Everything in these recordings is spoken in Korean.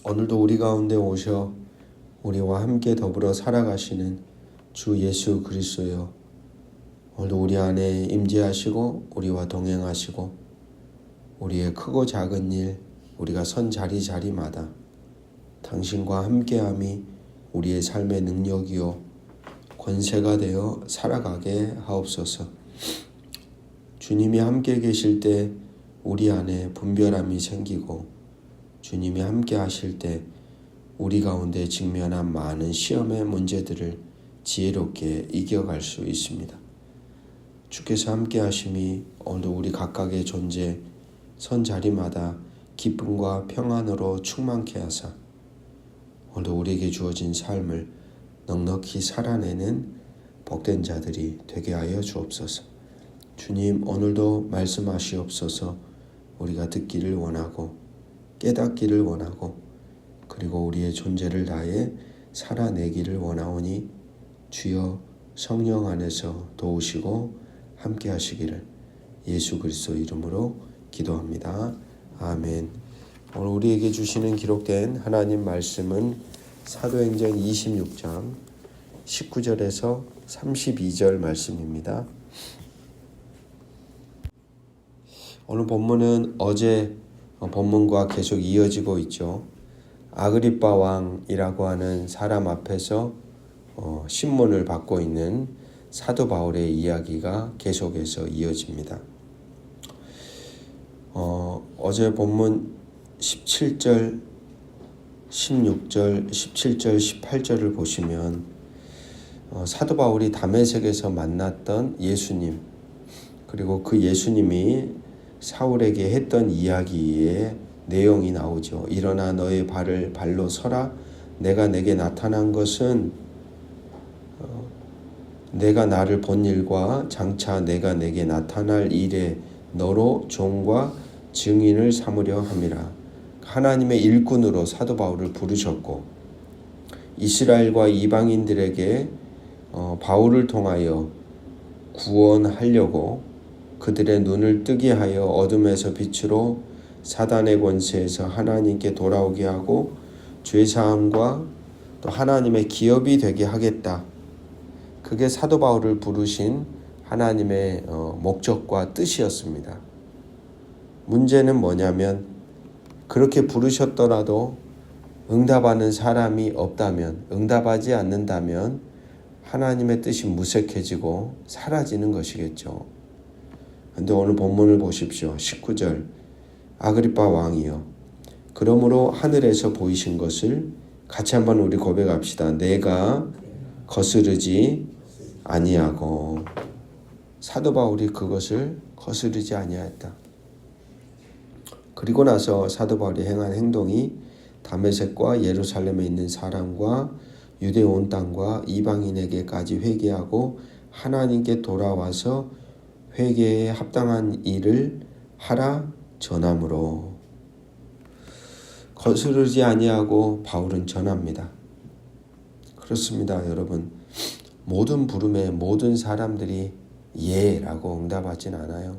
오늘도 우리 가운데 오셔 우리와 함께 더불어 살아가시는 주 예수 그리스도여, 오늘도 우리 안에 임재하시고 우리와 동행하시고 우리의 크고 작은 일, 우리가 선 자리마다 당신과 함께함이 우리의 삶의 능력이요 권세가 되어 살아가게 하옵소서. 주님이 함께 계실 때 우리 안에 분별함이 생기고, 주님이 함께 하실 때 우리 가운데 직면한 많은 시험의 문제들을 지혜롭게 이겨갈 수 있습니다. 주께서 함께 하심이 오늘도 우리 각각의 존재, 선 자리마다 기쁨과 평안으로 충만케 하사 오늘도 우리에게 주어진 삶을 넉넉히 살아내는 복된 자들이 되게 하여 주옵소서. 주님, 오늘도 말씀하시옵소서. 우리가 듣기를 원하고 깨닫기를 원하고 그리고 우리의 존재를 다해 살아내기를 원하오니 주여 성령 안에서 도우시고 함께 하시기를 예수 그리스도 이름으로 기도합니다. 아멘. 오늘 우리에게 주시는 기록된 하나님 말씀은 사도행전 26장 19절에서 32절 말씀입니다. 오늘 본문은 어제 본문과 계속 이어지고 있죠. 아그리빠 왕이라고 하는 사람 앞에서 신문을 받고 있는 사도 바울의 이야기가 계속해서 이어집니다. 어제 본문 17절, 16절, 17절, 18절을 보시면 사도 바울이 다메섹에서 만났던 예수님, 그리고 그 예수님이 사울에게 했던 이야기의 내용이 나오죠. 일어나 너의 발로 서라. 내가 내게 나타난 것은 내가 나를 본 일과 장차 내가 내게 나타날 일에 너로 종과 증인을 삼으려 함이라. 하나님의 일꾼으로 사도 바울을 부르셨고 이스라엘과 이방인들에게 바울을 통하여 구원하려고 그들의 눈을 뜨게 하여 어둠에서 빛으로 사단의 권세에서 하나님께 돌아오게 하고 죄사함과 또 하나님의 기업이 되게 하겠다. 그게 사도 바울을 부르신 하나님의 목적과 뜻이었습니다. 문제는 뭐냐면 그렇게 부르셨더라도 응답하는 사람이 없다면, 응답하지 않는다면 하나님의 뜻이 무색해지고 사라지는 것이겠죠. 그런데 오늘 본문을 보십시오. 19절 아그리빠 왕이여, 그러므로 하늘에서 보이신 것을 같이 한번 우리 고백합시다. 내가 거스르지 아니하고. 사도 바울이 그것을 거스르지 아니하였다. 그리고 나서 사도 바울이 행한 행동이 다메섹과 예루살렘에 있는 사람과 유대 온 땅과 이방인에게까지 회개하고 하나님께 돌아와서 회개에 합당한 일을 하라 전함으로. 거스르지 아니하고 바울은 전합니다. 그렇습니다, 여러분. 모든 부름에 모든 사람들이 예라고 응답하진 않아요.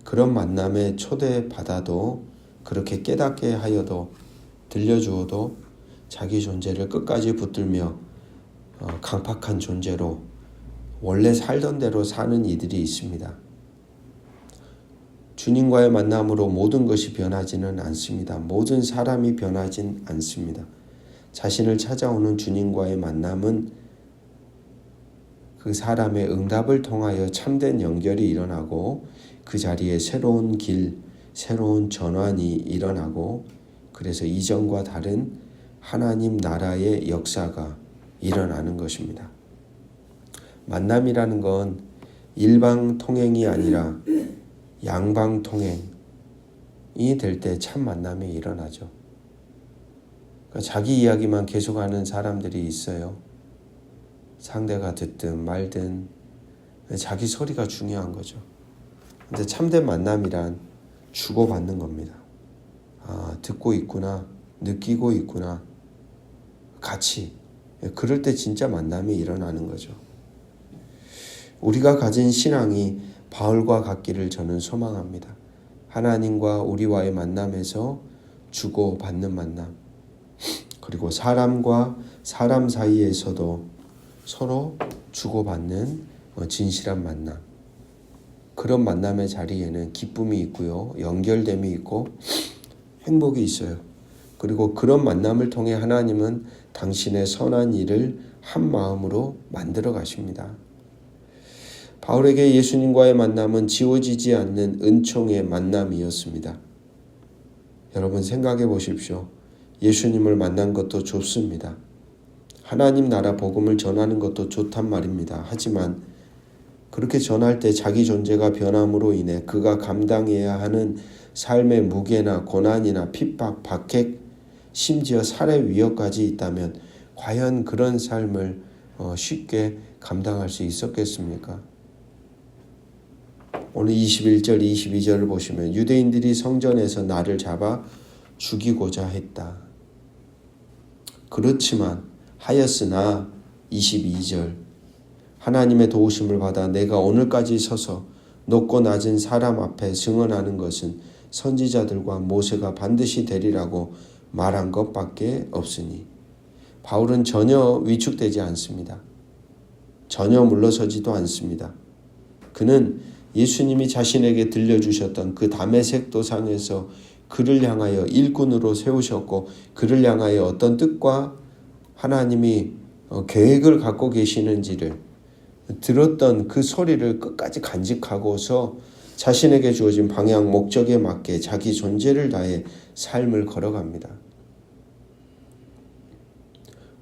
그런 만남에 초대받아도 그렇게 깨닫게 하여도 들려주어도 자기 존재를 끝까지 붙들며 강팍한 존재로 원래 살던 대로 사는 이들이 있습니다. 주님과의 만남으로 모든 것이 변하지는 않습니다. 모든 사람이 변하진 않습니다. 자신을 찾아오는 주님과의 만남은 그 사람의 응답을 통하여 참된 연결이 일어나고 그 자리에 새로운 길, 새로운 전환이 일어나고 그래서 이전과 다른 하나님 나라의 역사가 일어나는 것입니다. 만남이라는 건 일방 통행이 아니라 양방 통행이 될 때 참 만남이 일어나죠. 그러니까 자기 이야기만 계속하는 사람들이 있어요. 상대가 듣든 말든 자기 소리가 중요한 거죠. 근데 참된 만남이란 주고받는 겁니다. 아, 듣고 있구나, 느끼고 있구나, 같이. 그럴 때 진짜 만남이 일어나는 거죠. 우리가 가진 신앙이 바울과 같기를 저는 소망합니다. 하나님과 우리와의 만남에서 주고받는 만남, 그리고 사람과 사람 사이에서도 서로 주고받는 진실한 만남, 그런 만남의 자리에는 기쁨이 있고요, 연결됨이 있고 행복이 있어요. 그리고 그런 만남을 통해 하나님은 당신의 선한 일을 한 마음으로 만들어 가십니다. 바울에게 예수님과의 만남은 지워지지 않는 은총의 만남이었습니다. 여러분 생각해 보십시오. 예수님을 만난 것도 좋습니다. 하나님 나라 복음을 전하는 것도 좋단 말입니다. 하지만 그렇게 전할 때 자기 존재가 변함으로 인해 그가 감당해야 하는 삶의 무게나 고난이나 핍박, 박해, 심지어 살해 위협까지 있다면 과연 그런 삶을 쉽게 감당할 수 있었겠습니까? 오늘 21절, 22절을 보시면 유대인들이 성전에서 나를 잡아 죽이고자 했다. 그렇지만 하였으나 22절 하나님의 도우심을 받아 내가 오늘까지 서서 높고 낮은 사람 앞에 증언하는 것은 선지자들과 모세가 반드시 되리라고 말한 것밖에 없으니 바울은 전혀 위축되지 않습니다. 전혀 물러서지도 않습니다. 그는 예수님이 자신에게 들려주셨던 그 다메섹 도상에서 그를 향하여 일꾼으로 세우셨고 그를 향하여 어떤 뜻과 하나님이 계획을 갖고 계시는지를 들었던 그 소리를 끝까지 간직하고서 자신에게 주어진 방향 목적에 맞게 자기 존재를 다해 삶을 걸어갑니다.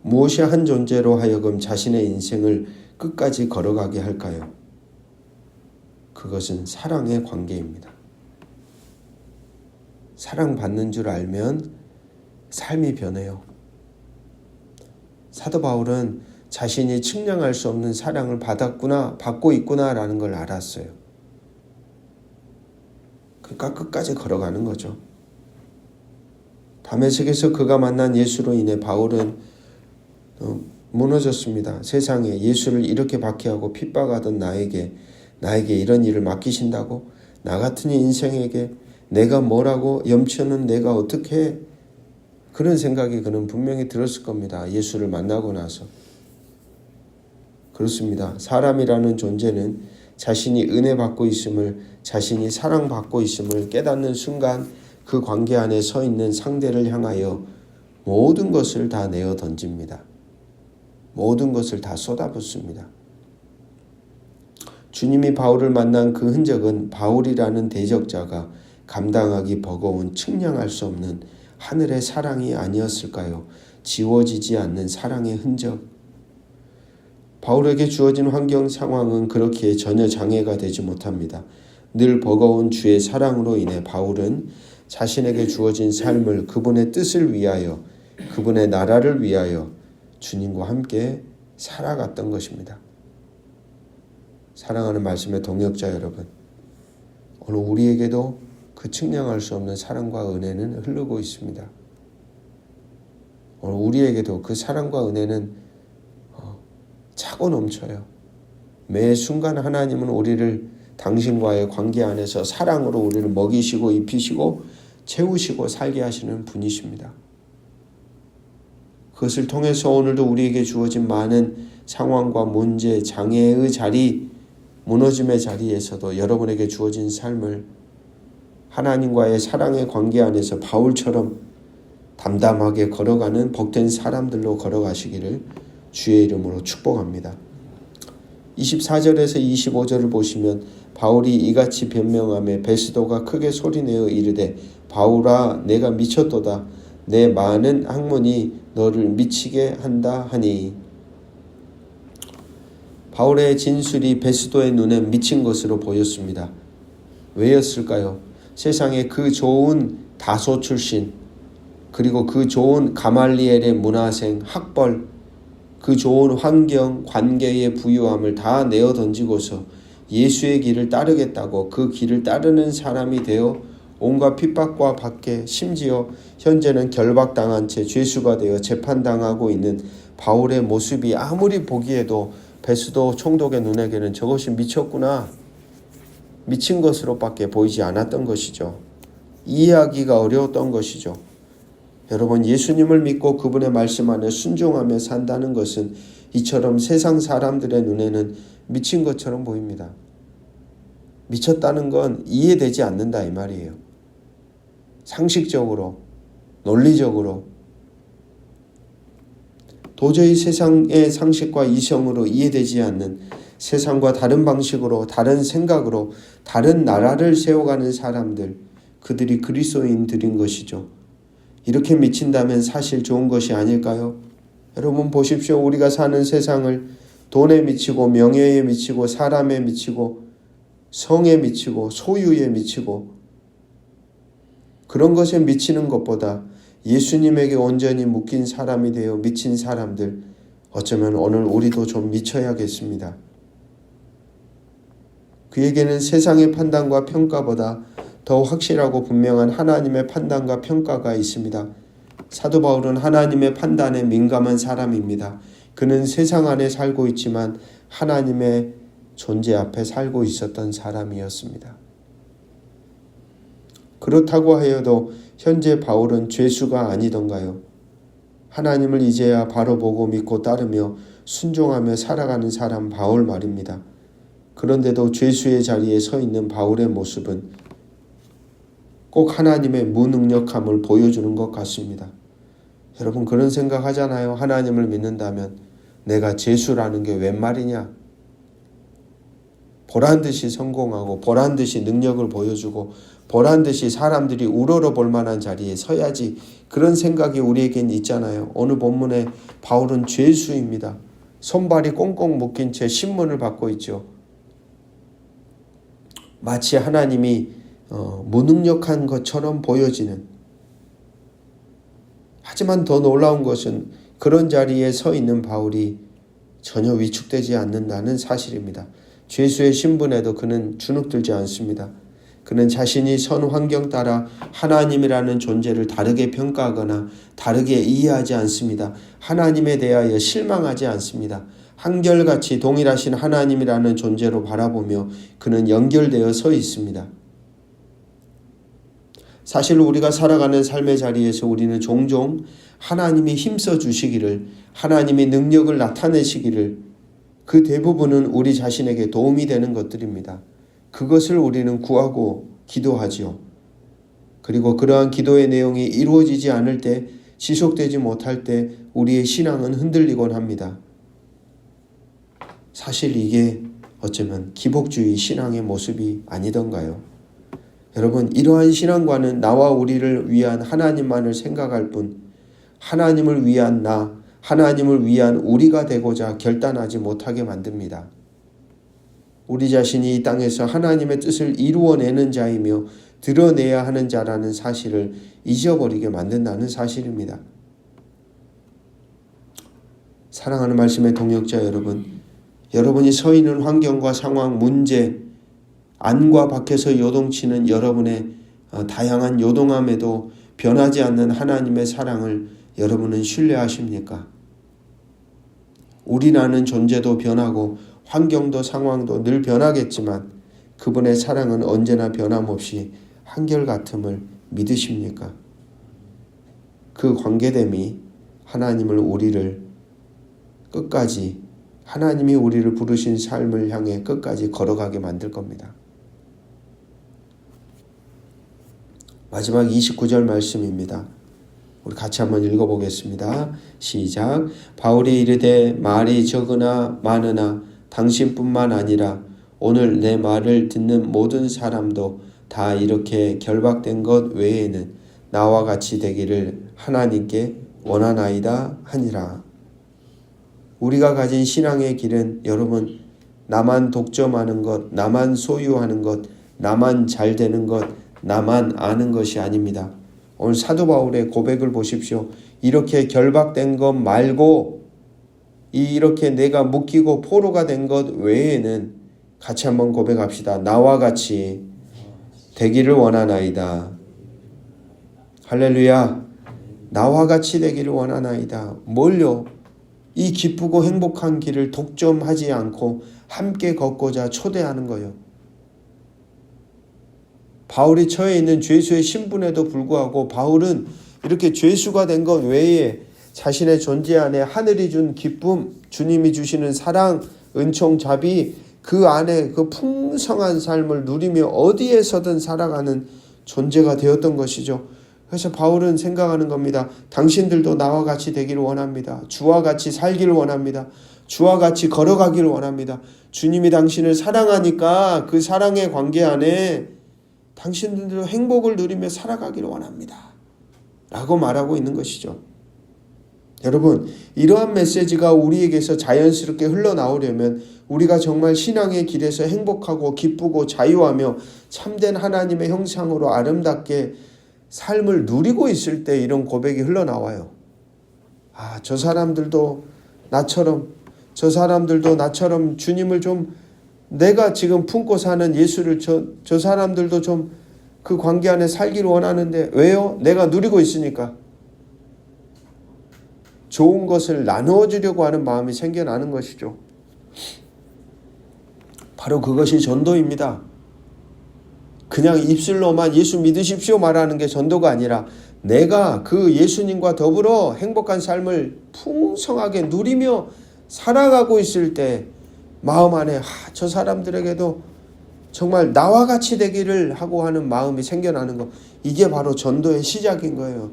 무엇이 한 존재로 하여금 자신의 인생을 끝까지 걸어가게 할까요? 그것은 사랑의 관계입니다. 사랑받는 줄 알면 삶이 변해요. 사도 바울은 자신이 측량할 수 없는 사랑을 받고 있구나라는 걸 알았어요. 그러니까 끝까지 걸어가는 거죠. 다메섹에서 그가 만난 예수로 인해 바울은 무너졌습니다. 세상에 예수를 이렇게 박해하고 핍박하던 나에게 이런 일을 맡기신다고? 나 같은 인생에게 내가 뭐라고? 염치는 내가 어떻게 해? 그런 생각이 그는 분명히 들었을 겁니다. 예수를 만나고 나서. 그렇습니다. 사람이라는 존재는 자신이 은혜받고 있음을, 자신이 사랑받고 있음을 깨닫는 순간 그 관계 안에 서 있는 상대를 향하여 모든 것을 다 내어 던집니다. 모든 것을 다 쏟아붓습니다. 주님이 바울을 만난 그 흔적은 바울이라는 대적자가 감당하기 버거운 측량할 수 없는 하늘의 사랑이 아니었을까요? 지워지지 않는 사랑의 흔적. 바울에게 주어진 환경 상황은 그렇기에 전혀 장애가 되지 못합니다. 늘 버거운 주의 사랑으로 인해 바울은 자신에게 주어진 삶을 그분의 뜻을 위하여, 그분의 나라를 위하여 주님과 함께 살아갔던 것입니다. 사랑하는 말씀의 동역자 여러분, 오늘 우리에게도 그 측량할 수 없는 사랑과 은혜는 흐르고 있습니다. 오늘 우리에게도 그 사랑과 은혜는 차고 넘쳐요. 매 순간 하나님은 우리를 당신과의 관계 안에서 사랑으로 우리를 먹이시고 입히시고 채우시고 살게 하시는 분이십니다. 그것을 통해서 오늘도 우리에게 주어진 많은 상황과 문제, 장애의 자리, 무너짐의 자리에서도 여러분에게 주어진 삶을 하나님과의 사랑의 관계 안에서 바울처럼 담담하게 걸어가는 복된 사람들로 걸어가시기를 주의 이름으로 축복합니다. 24절에서 25절을 보시면 바울이 이같이 변명하며 베스도가 크게 소리내어 이르되 바울아 내가 미쳤도다. 내 많은 학문이 너를 미치게 한다 하니. 바울의 진술이 베스도의 눈에 미친 것으로 보였습니다. 왜였을까요? 세상에 그 좋은 다소 출신, 그리고 그 좋은 가말리엘의 문화생, 학벌, 그 좋은 환경, 관계의 부유함을 다 내어 던지고서 예수의 길을 따르겠다고 그 길을 따르는 사람이 되어 온갖 핍박과 박해, 심지어 현재는 결박당한 채 죄수가 되어 재판당하고 있는 바울의 모습이 아무리 보기에도 베스도 총독의 눈에게는 저것이 미쳤구나, 미친 것으로밖에 보이지 않았던 것이죠. 이해하기가 어려웠던 것이죠. 여러분, 예수님을 믿고 그분의 말씀 안에 순종하며 산다는 것은 이처럼 세상 사람들의 눈에는 미친 것처럼 보입니다. 미쳤다는 건 이해되지 않는다 이 말이에요. 상식적으로, 논리적으로 도저히 세상의 상식과 이성으로 이해되지 않는, 세상과 다른 방식으로, 다른 생각으로 다른 나라를 세워가는 사람들, 그들이 그리스도인들인 것이죠. 이렇게 미친다면 사실 좋은 것이 아닐까요? 여러분 보십시오. 우리가 사는 세상을 돈에 미치고 명예에 미치고 사람에 미치고 성에 미치고 소유에 미치고 그런 것에 미치는 것보다 예수님에게 온전히 묶인 사람이 되어 미친 사람들, 어쩌면 오늘 우리도 좀 미쳐야겠습니다. 그에게는 세상의 판단과 평가보다 더 확실하고 분명한 하나님의 판단과 평가가 있습니다. 사도 바울은 하나님의 판단에 민감한 사람입니다. 그는 세상 안에 살고 있지만 하나님의 존재 앞에 살고 있었던 사람이었습니다. 그렇다고 하여도 현재 바울은 죄수가 아니던가요? 하나님을 이제야 바로 보고 믿고 따르며 순종하며 살아가는 사람 바울 말입니다. 그런데도 죄수의 자리에 서 있는 바울의 모습은 꼭 하나님의 무능력함을 보여주는 것 같습니다. 여러분 그런 생각하잖아요. 하나님을 믿는다면 내가 죄수라는 게 웬 말이냐? 보란듯이 성공하고 보란듯이 능력을 보여주고 보란듯이 사람들이 우러러 볼 만한 자리에 서야지, 그런 생각이 우리에겐 있잖아요. 오늘 본문에 바울은 죄수입니다. 손발이 꽁꽁 묶인 채 신문을 받고 있죠. 마치 하나님이 무능력한 것처럼 보여지는, 하지만 더 놀라운 것은 그런 자리에 서 있는 바울이 전혀 위축되지 않는다는 사실입니다. 죄수의 신분에도 그는 주눅들지 않습니다. 그는 자신이 선 환경 따라 하나님이라는 존재를 다르게 평가하거나 다르게 이해하지 않습니다. 하나님에 대하여 실망하지 않습니다. 한결같이 동일하신 하나님이라는 존재로 바라보며 그는 연결되어 서 있습니다. 사실 우리가 살아가는 삶의 자리에서 우리는 종종 하나님이 힘써 주시기를, 하나님이 능력을 나타내시기를, 그 대부분은 우리 자신에게 도움이 되는 것들입니다. 그것을 우리는 구하고 기도하지요. 그리고 그러한 기도의 내용이 이루어지지 않을 때, 지속되지 못할 때 우리의 신앙은 흔들리곤 합니다. 사실 이게 어쩌면 기복주의 신앙의 모습이 아니던가요? 여러분, 이러한 신앙과는 나와 우리를 위한 하나님만을 생각할 뿐 하나님을 위한 나, 하나님을 위한 우리가 되고자 결단하지 못하게 만듭니다. 우리 자신이 이 땅에서 하나님의 뜻을 이루어내는 자이며 드러내야 하는 자라는 사실을 잊어버리게 만든다는 사실입니다. 사랑하는 말씀의 동역자 여러분, 여러분이 서 있는 환경과 상황, 문제, 안과 밖에서 요동치는 여러분의 다양한 요동함에도 변하지 않는 하나님의 사랑을 여러분은 신뢰하십니까? 우리라는 존재도 변하고 환경도 상황도 늘 변하겠지만 그분의 사랑은 언제나 변함없이 한결같음을 믿으십니까? 그 관계됨이 하나님을 우리를 끝까지, 하나님이 우리를 부르신 삶을 향해 끝까지 걸어가게 만들 겁니다. 마지막 29절 말씀입니다. 우리 같이 한번 읽어보겠습니다. 시작. 바울이 이르되 말이 적으나 많으나 당신뿐만 아니라 오늘 내 말을 듣는 모든 사람도 다 이렇게 결박된 것 외에는 나와 같이 되기를 하나님께 원하나이다 하니라. 우리가 가진 신앙의 길은 여러분, 나만 독점하는 것, 나만 소유하는 것, 나만 잘 되는 것, 나만 아는 것이 아닙니다. 오늘 사도 바울의 고백을 보십시오. 이렇게 결박된 것 말고 이렇게 내가 묶이고 포로가 된 것 외에는 같이 한번 고백합시다. 나와 같이 되기를 원하나이다. 할렐루야. 나와 같이 되기를 원하나이다. 뭘요? 이 기쁘고 행복한 길을 독점하지 않고 함께 걷고자 초대하는 거예요. 바울이 처해 있는 죄수의 신분에도 불구하고 바울은 이렇게 죄수가 된 것 외에 자신의 존재 안에 하늘이 준 기쁨, 주님이 주시는 사랑, 은총, 자비, 그 안에 그 풍성한 삶을 누리며 어디에서든 살아가는 존재가 되었던 것이죠. 그래서 바울은 생각하는 겁니다. 당신들도 나와 같이 되기를 원합니다. 주와 같이 살기를 원합니다. 주와 같이 걸어가기를 원합니다. 주님이 당신을 사랑하니까 그 사랑의 관계 안에 당신들도 행복을 누리며 살아가기를 원합니다. 라고 말하고 있는 것이죠. 여러분, 이러한 메시지가 우리에게서 자연스럽게 흘러나오려면 우리가 정말 신앙의 길에서 행복하고 기쁘고 자유하며 참된 하나님의 형상으로 아름답게 삶을 누리고 있을 때 이런 고백이 흘러나와요. 저 사람들도 나처럼 주님을 좀 내가 지금 품고 사는 예수를 저 사람들도 좀 그 관계 안에 살기를 원하는데 왜요? 내가 누리고 있으니까. 좋은 것을 나누어 주려고 하는 마음이 생겨나는 것이죠. 바로 그것이 전도입니다. 그냥 입술로만 예수 믿으십시오 말하는 게 전도가 아니라 내가 그 예수님과 더불어 행복한 삶을 풍성하게 누리며 살아가고 있을 때 마음 안에 저 사람들에게도 정말 나와 같이 되기를 하고 하는 마음이 생겨나는 것, 이게 바로 전도의 시작인 거예요.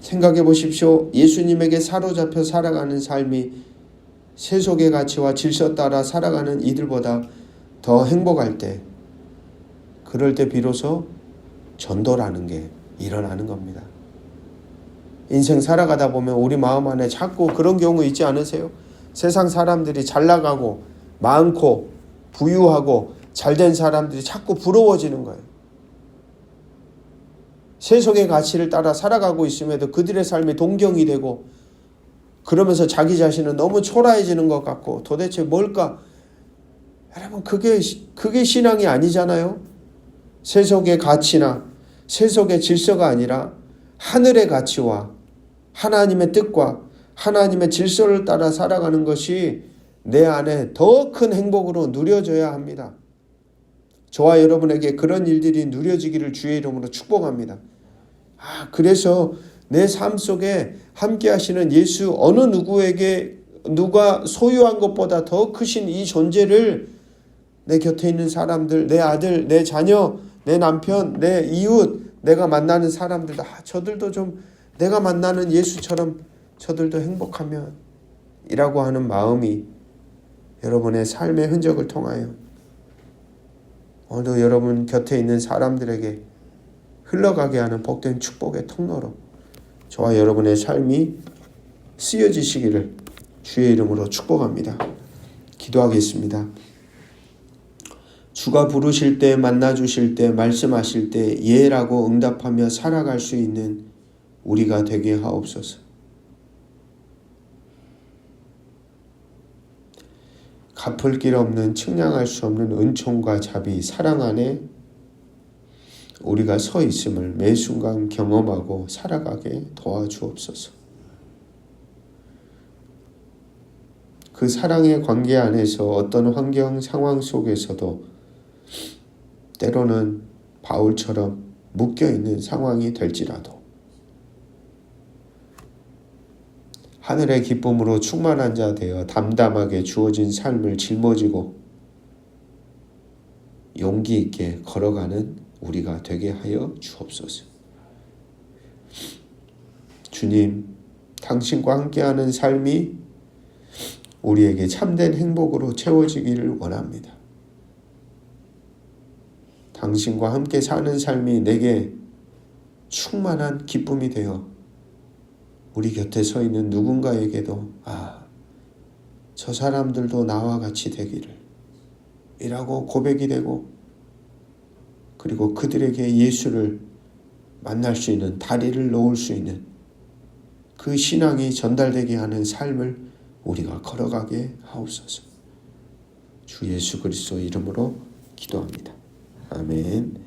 생각해 보십시오. 예수님에게 사로잡혀 살아가는 삶이 세속의 가치와 질서 따라 살아가는 이들보다 더 행복할 때, 그럴 때 비로소 전도라는 게 일어나는 겁니다. 인생 살아가다 보면 우리 마음 안에 자꾸 그런 경우 있지 않으세요? 세상 사람들이 잘 나가고 많고 부유하고 잘된 사람들이 자꾸 부러워지는 거예요. 세속의 가치를 따라 살아가고 있음에도 그들의 삶이 동경이 되고 그러면서 자기 자신은 너무 초라해지는 것 같고 도대체 뭘까? 여러분, 그게 신앙이 아니잖아요. 세속의 가치나 세속의 질서가 아니라 하늘의 가치와 하나님의 뜻과 하나님의 질서를 따라 살아가는 것이 내 안에 더 큰 행복으로 누려져야 합니다. 저와 여러분에게 그런 일들이 누려지기를 주의 이름으로 축복합니다. 그래서 내 삶 속에 함께 하시는 예수, 어느 누구에게 누가 소유한 것보다 더 크신 이 존재를 내 곁에 있는 사람들, 내 아들, 내 자녀, 내 남편, 내 이웃, 내가 만나는 사람들, 저들도 좀 내가 만나는 예수처럼 저들도 행복하면 이라고 하는 마음이 여러분의 삶의 흔적을 통하여 오늘 여러분 곁에 있는 사람들에게 흘러가게 하는 복된 축복의 통로로 저와 여러분의 삶이 쓰여지시기를 주의 이름으로 축복합니다. 기도하겠습니다. 주가 부르실 때, 만나주실 때, 말씀하실 때 예라고 응답하며 살아갈 수 있는 우리가 되게 하옵소서. 갚을 길 없는, 측량할 수 없는 은총과 자비, 사랑 안에 우리가 서 있음을 매 순간 경험하고 살아가게 도와주옵소서. 그 사랑의 관계 안에서 어떤 환경, 상황 속에서도 때로는 바울처럼 묶여있는 상황이 될지라도 하늘의 기쁨으로 충만한 자 되어 담담하게 주어진 삶을 짊어지고 용기 있게 걸어가는 우리가 되게 하여 주옵소서. 주님, 당신과 함께하는 삶이 우리에게 참된 행복으로 채워지기를 원합니다. 당신과 함께 사는 삶이 내게 충만한 기쁨이 되어 우리 곁에 서 있는 누군가에게도 저 사람들도 나와 같이 되기를 이라고 고백이 되고, 그리고 그들에게 예수를 만날 수 있는 다리를 놓을 수 있는 그 신앙이 전달되게 하는 삶을 우리가 걸어가게 하옵소서. 주 예수 그리스도 이름으로 기도합니다. 아멘.